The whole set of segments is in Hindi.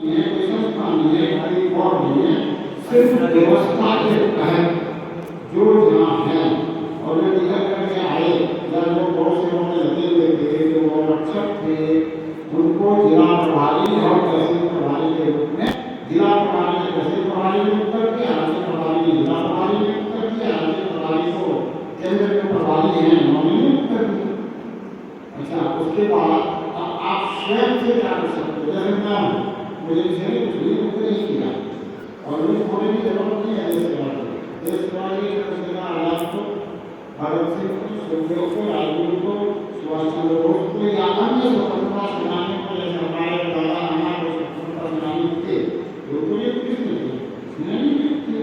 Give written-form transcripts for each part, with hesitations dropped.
ये कोई संस्था नहीं है, कोई और नहीं है, सिर्फ व्यवस्था के तहत जो जहाँ है और जो निकल करके आए या जो बहुत से लोग लगे हुए थे, जो रक्षक थे, उनको जिला प्रभारी और तहसील प्रभारी के रूप में जिला प्रभारी ने तहसील प्रभारी नियुक्त कर दिया, राज्य प्रभारी ने जिला प्रभारी नियुक्त कर दिया, राज्य प्रभारी को केंद्र के प्रभारी हैं उन्होंने नियुक्त कर दिया। अच्छा, उसके बाद आप स्वयं से क्या कर सकते हो? जैसे मैं मुझे किसी ने कुछ भी मुझे नहीं किया और मुझे होने की जरूरत नहीं है देश सेवा की। देश सेवा की चंद्रशेखर आजाद को, भगत सिंह को, सुखदेव को, राजगुरु को, सुभाष चंद्र बोस को या अन्य स्वतंत्रता सेनानियों को, जैसे हमारे दादा हमारे स्वतंत्रता सेनानी थे, वो तो ये किसने थे? नहीं थे।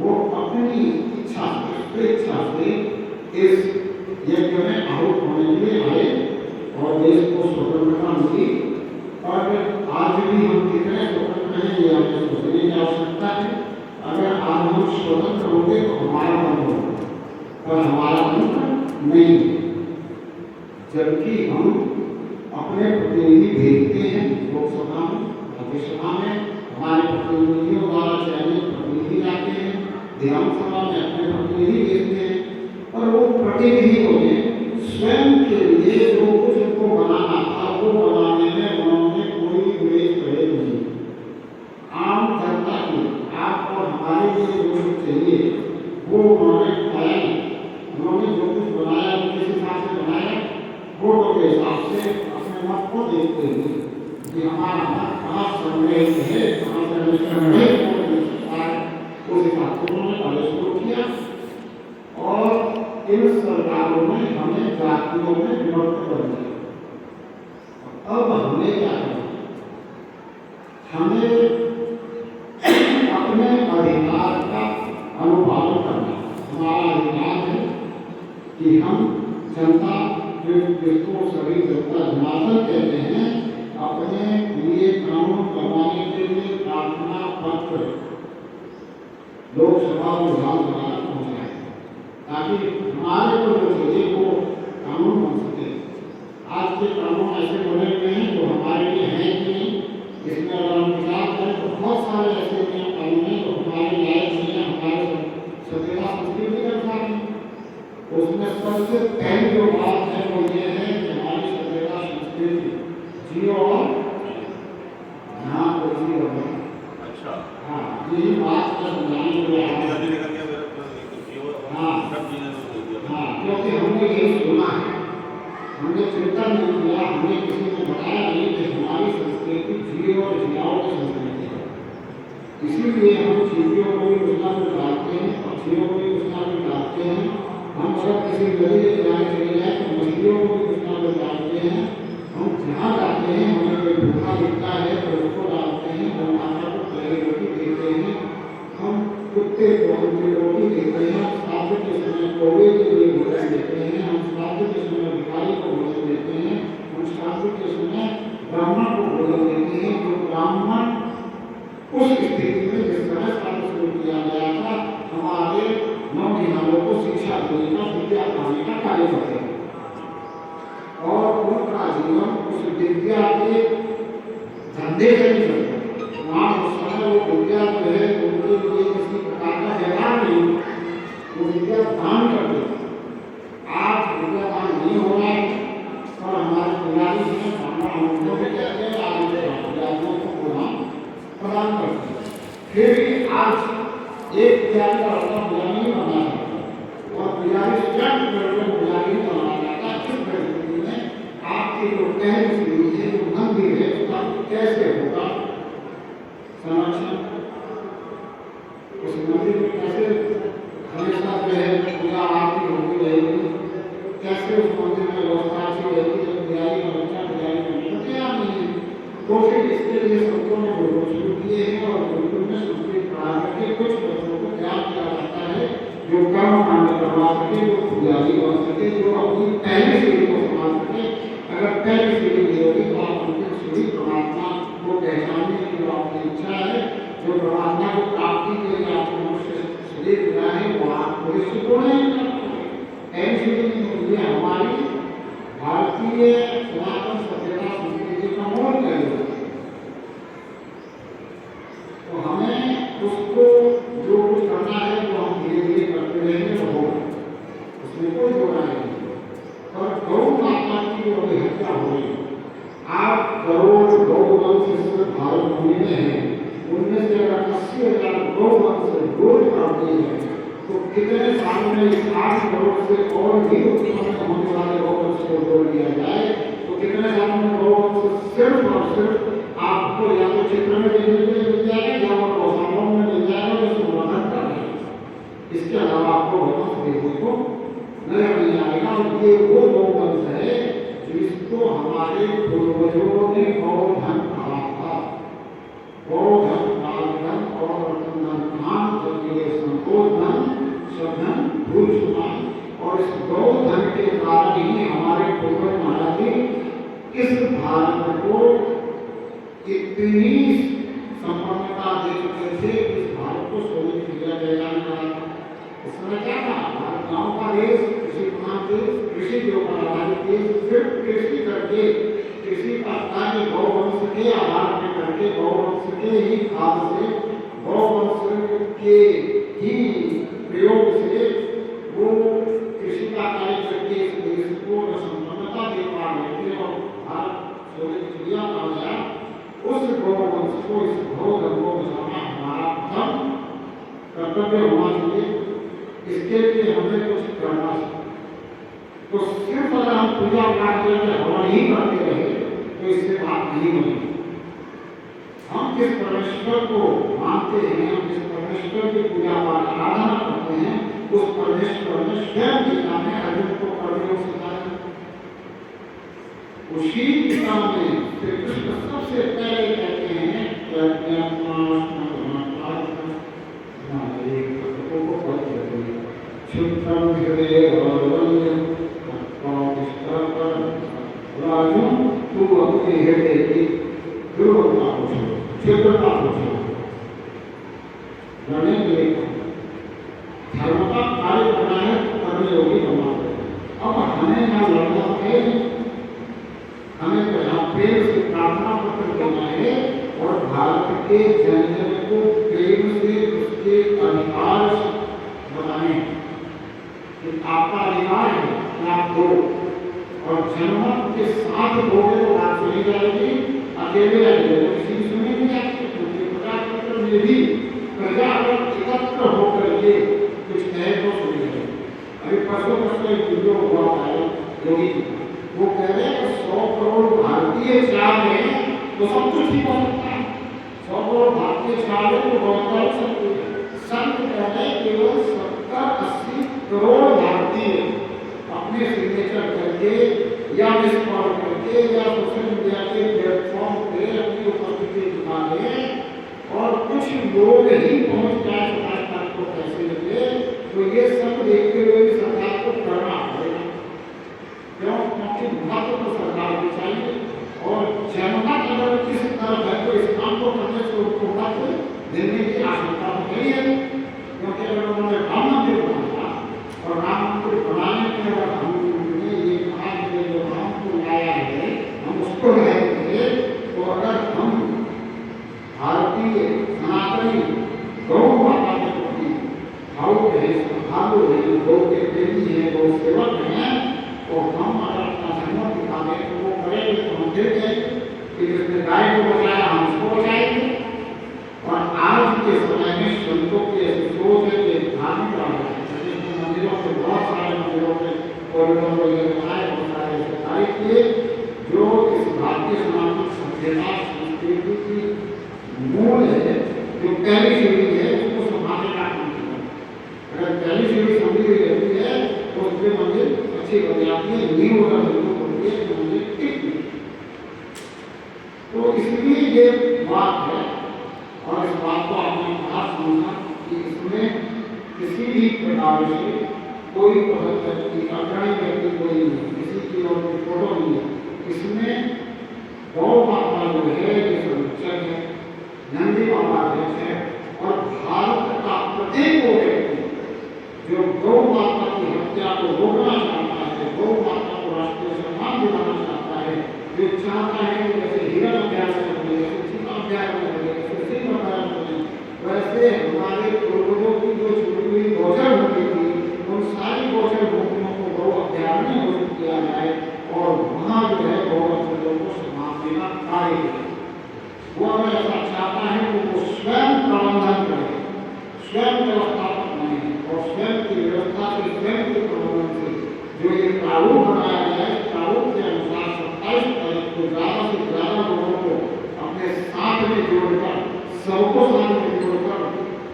वो अपनी इच्छा से, स्वेच्छा से इस यज्ञ में आहुत होने के लिए आए और देश को स्वतंत्रता मिली। और आज भी हम कितने स्वतंत्र हैं ये हमें सोचने की आवश्यकता है। अगर आज हम स्वतंत्र होंगे तो हमारा मन होगा, पर हमारा मन नहीं। जबकि हम अपने प्रतिनिधि भेजते हैं लोकसभा में, राज्यसभा में, हमारे प्रतिनिधियों द्वारा चयनित प्रतिनिधि आते हैं, विधानसभा में अपने प्रतिनिधि भेजते हैं, और वो प्रतिनिधियों ने स्वयं के लिए जो कुछ उनको बनाना था वो बनाने में उन्होंने कोई विवेक करे नहीं। आम जनता की, आप और हमारे लिए जो कुछ चाहिए वो उन्होंने पाया नहीं। उन्होंने जो कुछ बनाया वो किस हिसाब से बनाया? वोटों के हिसाब से, अपने मत को देखते हुए कि हमारा मत कहाँ संग्रहित है, कहाँ से संग्रहित हो सकता है, उस हिसाब से उन्होंने पहले शुरू किया। और इन सरकारों ने हमें जातियों में विभक्त कर दिया। अब हमें क्या करना? हमें अपने अधिकार का अनुपालन करना। हमारा अधिकार है कि हम जनता, जिसको सभी जनता जनार्दन कहते हैं, अपने लिए कानून करवाने के लिए प्रार्थना पत्र लोकसभा और विधानसभा तक पहुँचाए, ताकि हमारे को जो चाहिए वो कानून बन सके। आज के कानून ऐसे बने हुए हैं जो हमारे लिए हैं कि नहीं, इसमें अगर हम विचार करें तो बहुत सारे ऐसे नियम कानून हैं जो हमारे लायक नहीं है, हमारे सभ्यता संस्कृति के अनुसार नहीं। उसमें सबसे पहली जो बात है वो ये है कि हमारी सभ्यता संस्कृति जियो और यहाँ को जियो है। अच्छा, हाँ, यही बात का समझाने के लिए हाँ, क्योंकि हमने यही सुना है, हमने चिंतन नहीं किया, हमने किसी को बताया नहीं कि हमारी संस्कृति जियो और जियाओं की संस्कृति है। इसीलिए हम चीटियों को भी योजना में डालते हैं, पक्षियों को भी योजना में डालते हैं। हम सब किसी नदी के किनारे चले जाए तो मछलियों को भी योजना में डालते हैं। हम जहाँ जाते हैं हमें कोई भूखा दिखता है तो उसको डालते हैं, हम माता को पहले रोटी देते हैं, हम कुत्ते को अंतिम रोटी देते हैं, श्राद्ध के समय कौवे के लिए भोजन देते हैं, हम श्राद्ध के समय भिखारी को भोजन देते हैं, हम श्राद्ध के समय ब्राह्मण को भोजन देते हैं। जो ब्राह्मण उस स्थिति में जिस तरह श्राद्ध शुरू किया गया था, हमारे नौनिहालों को शिक्षा देने का, विद्या पाने का कार्य करते हैं और उनका जीवन उस विद्या के धंधे से नहीं चलता। वहाँ उस समय वो विद्या जो है उनके लिए किसी प्रकार का व्यवहार नहीं, वो विद्या दान करते हैं। आज विद्या दान नहीं हो रहा है और हमारे पुजारी हैं, ब्राह्मण उनको भी कहते हैं, आज पुजारियों को पुराण प्रदान करते हैं। फिर भी आज एक पुजारी का लड़का पुजारी नहीं बनना चाहता और पुजारी स्वयं पुजारी नहीं बनना चाहता। इस परिस्थिति में आपके जो पहले से जो मंदिर है उसका कैसे होगा संरक्षण? उस मंदिर में कैसे हमेशा जो है पूजा आरती होती रहेगी? कैसे उस मंदिर में व्यवस्था अच्छी रहेगी जब पुजारी का बच्चा पुजारी बनने को तैयार नहीं है? तो फिर इसके लिए सबको ने गुरुकुल शुरू किए हैं और गुरुकुल में संस्कृत पढ़ा करके कुछ बच्चों को तैयार किया जाता है जो कर्म कांड करवा सके, जो पुजारी बन सके, जो अपनी पहली सीढ़ी को संभाल सके। अगर पहली सीढ़ी नहीं होगी तो आप अंतिम सीढ़ी परमात्मा को पहचानने की जो आपकी इच्छा है, जो परमात्मा को प्राप्ति के लिए आपको मनुष्य शरीर मिला है, वो आप निश्चित हो नहीं कर पाएंगे। पहली सीढ़ी नहीं होगी। हमारी भारतीय सनातन सभ्यता संस्कृति का मूल क्या है? दी जाए तो कितने साल में इस 8 करोड़ से और भी उत्पन्न होने वाले गौवंश को जोड़ दिया जाए तो कितने सालों में गौवंश सिर्फ और सिर्फ आपको या तो चित्र में देखने के लिए मिल जाएगा या और गौशालाओं में मिल जाएगा जो संवर्धन कर रहे हैं। इसके अलावा आपको गौवंश देखने को नहीं मिल जाएगा। और ये वो गौवंश है जिसको हमारे पूर्वजों ने गौधन कहा था। गौधन, कालधन और रतनधन नाम जब ये संतोषधन, सधन, भूल सुना और इस गौधन के कारण ही हमारे पूर्वज महाराज जी इस भारत को इतनी संपन्नता दे चुके थे कि इस भारत को सोने की जगह ले जाने वाला था। इसमें क्या था? भारत गाँव का देश, कृषि प्रधान देश, कृषि के ऊपर आधारित देश, सिर्फ कृषि करके कृषि का कार्य गौवंश के आधार पर करके गौवंश के ही खाद से गौवंश के ही प्रयोग से वो कृषि का कार्य करके इस देश को संपन्नता दे पा रहे थे और भारत सोने की चिड़िया कहा गया। उस गौवंश को, इस गौधन को बचाना हमारा प्रथम कर्तव्य होना चाहिए। इसके लिए हमें कुछ करना चाहिए। तो सिर्फ अगर हम पूजा पाठ करके हवन ही करते रहे तो इससे बात नहीं बनेगी। हम जिस परमेश्वर को मानते हैं, हम जिस परमेश्वर की पूजा पाठ आराधना करते हैं, उस परमेश्वर ने स्वयं गीता में अर्जुन को कर्मयोग सिखाया। उसी गीता में श्री कृष्ण सबसे पहले कहते हैं क्षुद्रम हृदय गौरवन्यम राजन तू अपने हृदय की दुर्बलता को छोड़ो, क्षुद्रता को छोड़ो। लड़ने के लिए धर्म का कार्य करना है तो कर्मयोगी बनना है। अब हमें यहाँ लड़ना है, हमें तो यहाँ प्रेम से प्रार्थना पत्र देना है और भारत के जन जन को प्रेम से उसके अधिकार बताने कि आपका अधिकार है कि आप दो, और जनमत के साथ दोगे तो बात सुनी जाएगी। अकेले अकेले किसी सुनी नहीं जाती, क्योंकि प्रजातंत्र में भी प्रजा अगर एकत्र होकर के कुछ कहे तो सुनी जाएगी। अभी परसों एक वीडियो हुआ है योगी जी, वो कह रहे हैं 100 करोड़ भारतीय चाह रहे तो सब कुछ ही हो सकता है। 100 करोड़ भारतीय चाह रहे तो बहुत सब कुछ। संत कह रहे केवल 70-80 करोड़ भारतीय अपने सिग्नेचर करके या मिस कॉल करके या सोशल मीडिया के प्लेटफॉर्म पे अपनी उपस्थिति दिखा दें और कुछ लोग ही पहुंच जाए सरकार को पैसे लगे, तो ये सब देखते हुए भी सरकार को करना पड़ेगा। क्यों? क्योंकि महत्व तो सरकार को चाहिए और जनता अगर किस तरफ है तो इस काम को करने से उनको मत देने की आवश्यकता नहीं है। क्योंकि अगर उन्होंने राम मंदिर बनाया और राम मंदिर बनाने में अगर हमने ये कहा कि जो राम को लाया है हम उसको लाएंगे, तो अगर हम भारतीय सनातनी गौ माता के प्रति भावुक है, श्रद्धालु है, गौ के प्रेमी है, गौ सेवक हैं, तो हम अगर अपना सहमत दिखा दें तो वो करेंगे तो हम देख जाएंगे कि जिसने गाय को बचाया हम उसको बचाएंगे। और आज के समय में संतों की ऐसी सोच है कि धार्मिक मंदिरों से बहुत सारे मंदिरों से कॉरिडोर वगैरह बनाए, बहुत सारे ऐसे कार्य किए जो इस भारतीय सनातन सभ्यता संस्कृति की मूल है, जो पहली सीढ़ी है उसको संभालने का काम किया। अगर पहली सीढ़ी संभली हुई रहती है तो उसके मंदिर अच्छी बन जाती है, नींव अगर मजबूत होती है तो मंदिर टिकती है। तो इसलिए ये बात है और इस बात को आपने कहा समझना कि इसमें किसी भी प्रकार से कोई व्यक्ति, अग्रणी व्यक्ति कोई नहीं, किसी की और फोटो नहीं है। इसमें गौ माता जो है ये संरक्षक है, नंदी बाबा अध्यक्ष है और भारत का प्रत्येक वो व्यक्ति जो गौ माता की हत्या को रोकना चाहता है, गौ माता को राष्ट्रीय सम्मान दिलाना चाहता है, जो चाहता है कि जैसे हिरण अभ्यारण्य बने, जैसे चीता अभ्यारण्य बने, जैसे सिंह अभ्यारण्य बने, वैसे हमारे पूर्वजों की जो छुटी हुई गोचर भूमि थी उन सारी गोचर भूमियों को गौ अभ्यारण्य घोषित किया जाए और वहाँ जो है गौवंशजों को सम्मान देना कार्य करें। वो अगर ऐसा चाहता है तो वो स्वयं प्रबंधन करे, स्वयं व्यवस्थापक बने, स्वयं की व्यवस्था से, स्वयं के प्रबंधन से जो ये प्रारूप बनाया गया है, प्रारूप के अनुसार 27 तारीख को ज़्यादा से ज़्यादा लोगों को अपने साथ में जोड़कर, सबको साथ में जोड़कर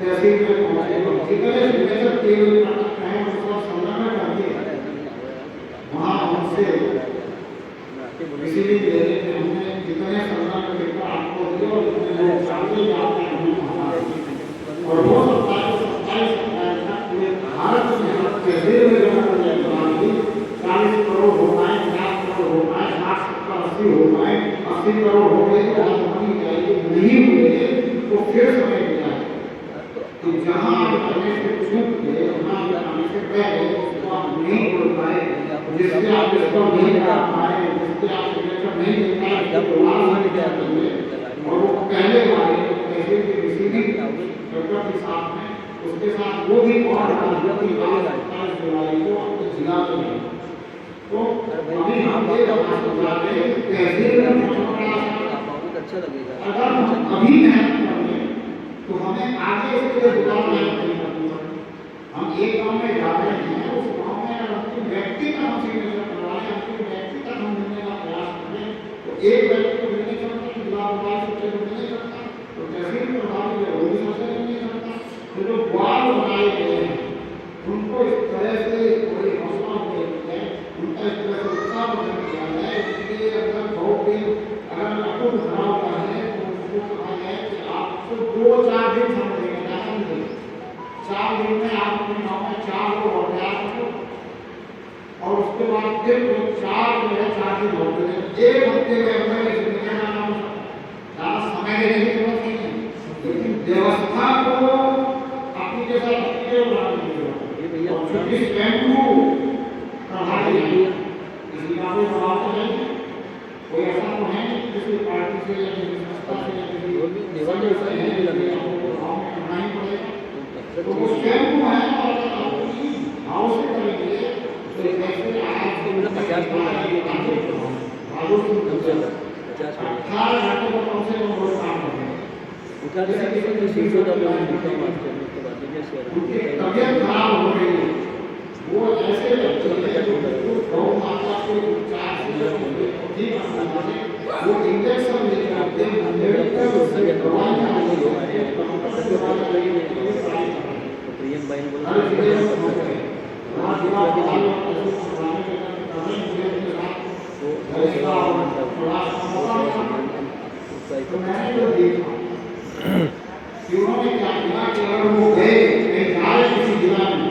तहसील में पहुँचेगा। जितने सिग्नेचर किए हुए नाटक हैं उसका संलग्न करके वहाँ उनसे रिसीविंग ले रहे थे। हमने जितने संलग्न पेपर आपको दिए और जितने लोग चाहते हैं आपने हमें और वो 27 तक पूरे भारत में तहसील में जमा करने के बाद भी 40 करोड़ हो पाए, 50 करोड़ हो पाए, 60, 70, 80 हो पाए, 80 करोड़ हो गए तो आज मनी चाहिए नहीं हुए तो फिर समय मिला है कि जहाँ करने से चूक गए, जहाँ करने से पहले उसको आप नहीं बोल पाए, जिससे आप इसको नहीं कर पाए, जिससे आप सिग्नेचर नहीं दे पाए, जब और वो पहले वाले पैसे के रिसीविंग पेपर के साथ में उसके साथ वो भी और राजनीति का 27 जुलाई को अपने जिला में तो अभी हम ये बता रहे हैं तहसील में बहुत अच्छा लगेगा। अगर हम अभी मेहनत करें तो हमें आगे इसके लिए बुरा मेहनत नहीं करनी पड़ेगी। हम एक गाँव में जा रहे हैं, उस गाँव में अगर अपने व्यक्ति का हम सिग्नेचर करवाएं, अपने व्यक्ति तक हम मिलने का प्रयास करें तो एक व्यक्ति को मिलने सकता, जिला सबसे मिलने सकता, तो तहसील प्रभावी है वो भी सबसे मिलने सकता। तो जो वार्ड बनाए गए हैं उनको इस तरह से कोई हौसला देते हैं, उनका इस तरह से उत्साह प्रकट किया है, उनके अंदर बहुत दिन अगर अटूट भरा हुआ है तो उनको कहा गया है कि आपको 2-4 दिन समय देगा, ज़्यादा नहीं देगा। 4 दिन में आप अपने गाँव में 4 लोग और तैयार करो और उसके बाद फिर 4 जो है 4 दिन और देंगे। 1 हफ्ते के अंदर इस दुनिया में आना हो सकता है, ज़्यादा समय देने की जरूरत नहीं है, लेकिन व्यवस्था को अपनी जैसा रखिए बनाने की जरूरत है। और चूंकि स्वयं को प्रभावी है किसी का कोई प्रभाव तो नहीं है, कोई ऐसा तो है नहीं किसी पार्टी से या किसी संस्था से या किसी संगठन से है आपको भाव में करना ही पड़ेगा। तो वो स्वयं को है और अपनी भाव से करेंगे तो जैसे आज 50 घंटे को कम से कम रोज काम करें। तबियत खराब हो रही है वो ऐसे लगते हैं जो गौ माता को उपचार वो इंजेक्शन लेकर आते हैं, मेडिकल उससे दवाइयाँ तो मैंने जो देखा उन्होंने क्या किया कि अगर वो गए कहीं जा रहे किसी जिला में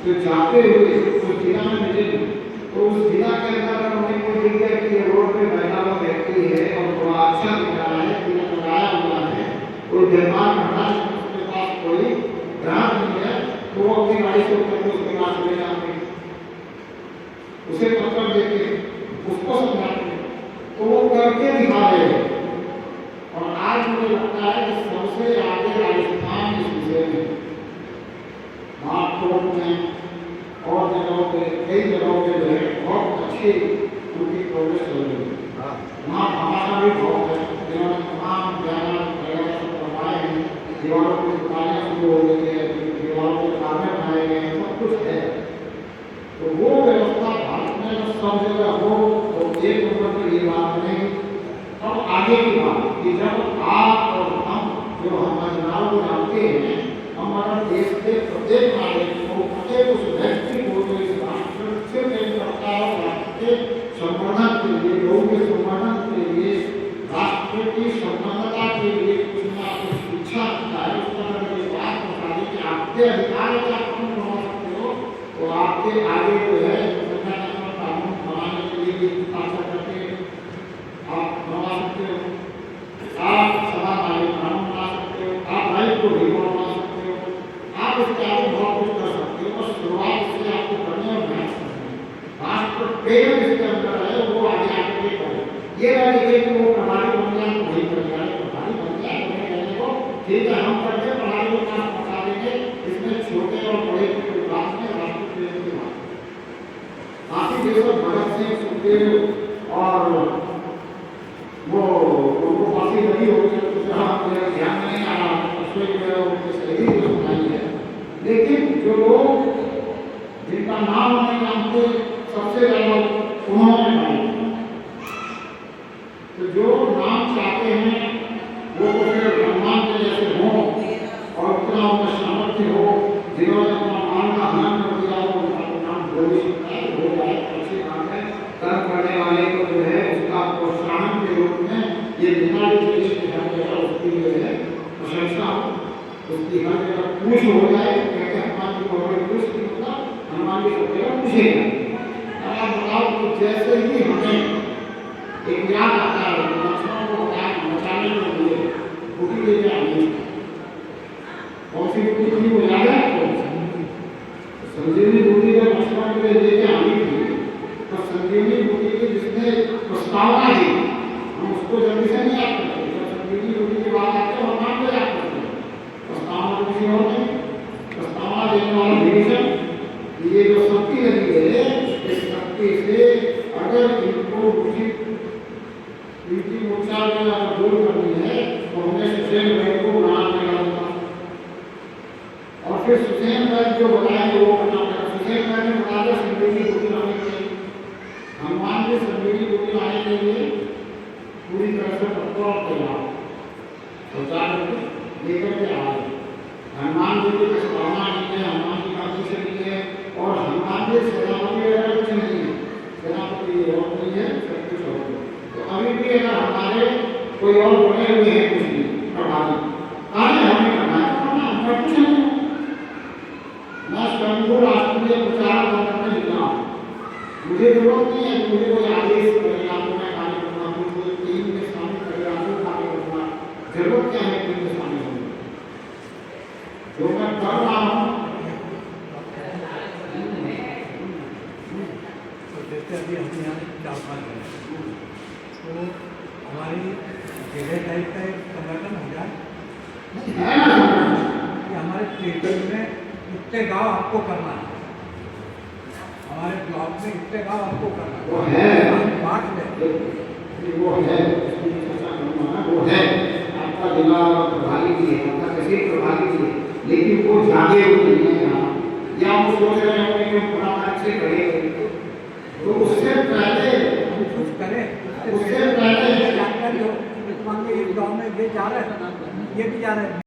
तो जाते हुए उस जिला में मिले तो उस जिला के अंदर अगर उन्हें कोई दिख गया कि ये रोड पे बैठा हुआ व्यक्ति है और बड़ा अच्छा दिख रहा है, तिलक लगाया हुआ है, कोई बीमार खड़ा है, उसके पास कोई ग्राहक नहीं है तो वो अपनी गाड़ी से उतर के उसके पास ले जाते हैं, उसे पकड़ देते, उसको समझाते, तो वो करके दिखा रहे हैं। और आज मुझे लगता है कि सबसे आगे राजस्थान इस विषय में नागपुर में और जगहों पे कई जगहों पे जो है बहुत अच्छी उनकी प्रोग्रेस हो रही है। वहाँ हमारा भी बहुत है, जिन्होंने तमाम ज्ञान वगैरह सब करवाए हैं, दीवारों की दुकानें शुरू हो गई है, दीवारों के कार्य बनाए गए हैं, सब कुछ है। तो वो व्यवस्था भारत में सब जगह हो तो एक नंबर की ये बात नहीं। अब आगे की बात कि जब आप और हम जो हम महिलाओं को जानते हैं, हमारा देश के प्रत्येक नागरिक को, प्रत्येक उस व्यक्ति को जो इस राष्ट्र से प्रेम करता है, राष्ट्र के संवर्धन के लिए, लोगों के संवर्धन के लिए, राष्ट्र की संबद्धता के लिए कुछ ना कुछ इच्छा रखता है, उस पर अगर ये बात बता दें कि आपके अधिकार है आप कानून बना सकते हो तो आपके आगे जो है कानून बनाने के लिए ताकत करके आप बना सकते हो, आप समाधान कानून बना सकते हो, आप राइट को भी बना सकते हो, आप इसके आगे बहुत कुछ कर सकते हो। बस शुरुआत से आपको करनी और मेहनत करनी है। राष्ट्र प्रेम इसके अंदर है वो आगे आगे करे, ये ना देखे कि वो प्रभारी बन जाए तो वही कर जाए, प्रभारी बन जाए उन्हें कहने को ठीक है हम करके प्रभारी को काम पहुँचा देंगे, इसमें छोटे और बड़े की बात में राष्ट्र प्रेम की बात। काफी देशों भगत सिंह, सुखदेव और वो उनको फांसी लगी होगी तो ध्यान नहीं आ रहा, उसमें जो है उनके शहीद जो सुनाई है लेकिन जो लोग जिनका नाम नहीं जानते सबसे ज्यादा उन्होंने पाई। तो जो नाम चाहते हैं वो तो फिर हनुमान के जैसे हों और उतना उनका सामर्थ्य हो, जिन्होंने अपना नाम का हनन कर दिया हो, उनका तो नाम हो नहीं सकता है, हो जाए अच्छी बात है। कर्म करने वाले को जो है उसका प्रोत्साहन के रूप में ये जितना भी चीज हर जगह उसकी जो है प्रशंसा हो, उसकी हर जगह पूछ हो जाए। कहते हनुमान जी को हमें पूछ नहीं होता, हनुमान जी को जगह पूछेगा। अब आप बताओ कि जैसे ही हमें एक याद आता है लक्ष्मण को बचाने के लिए बूटी लेके आई, कौन सी बूटी थी वो याद है आपको? संजीवनी बूटी जब लक्ष्मण के लिए लेके आई थी तो संजीवनी बूटी की जिसने प्रस्तावना दी हम उसको जल्दी से नहीं याद करते। जब संजीवनी बूटी की बात आती है हनुमान को याद करते हैं। प्रस्तावना किसी और नहीं, प्रस्तावना देने वाला विभीषण। ये जो शक्ति लगी है इस शक्ति से अगर इनको उचित इनकी मूर्छा में अगर दूर करनी है तो हमें सुसेन बैग को बनाना पड़ेगा। और फिर सुसेन बैग जो बताएंगे वो करना पड़ेगा। सुसेन बैग में बता दो संजीवनी बूटी लाने के लिए, हनुमान जी संजीवनी बूटी लाने के लिए पूरी तरह से तत्पर और तैयार सोचा लेकर के आए। हनुमान जी की प्रस्तावना नहीं है, हनुमान जी का कुछ नहीं है और हनुमान जी सेनापति वगैरह कुछ नहीं है, सेनापति और नहीं है, सब कुछ और है। तो अभी भी अगर हमारे कोई और बने हुए हैं कुछ नहीं प्रभावी कार्य हमें करना है, करना हमारा कुछ नहीं। मैं स्वयं को राष्ट्रीय प्रचार करने निकला, मुझे जरूरत नहीं है मुझे कोई आदेश करेगा तो मैं कार्य करूँगा, मुझे टीम में शामिल करेगा तो कार्य करूँगा। जरूरत क्या है टीम में शामिल होने, जो मैं कर रहा हूँ। जैसे अभी हम यहाँ 4-5 हैं तो हमारी जगह टाइप का एक संगठन हो जाए कि हमारे क्षेत्र में इतने गांव आपको करना है, हमारे ब्लॉक में इतने गांव आपको करना है, वो है बांट लें। वो है वो है आपका जिला प्रभारी भी है, आपका तहसील प्रभारी भी है, लेकिन वो जागे हुए नहीं है यहाँ, या वो सोच रहे हैं कि हम बड़ा अच्छे करेंगे। तो उससे पहले हम कुछ करें, उससे पहले जानकारी हो। मान लो एक गाँव में ये जा रहा है, ये भी जा रहा है।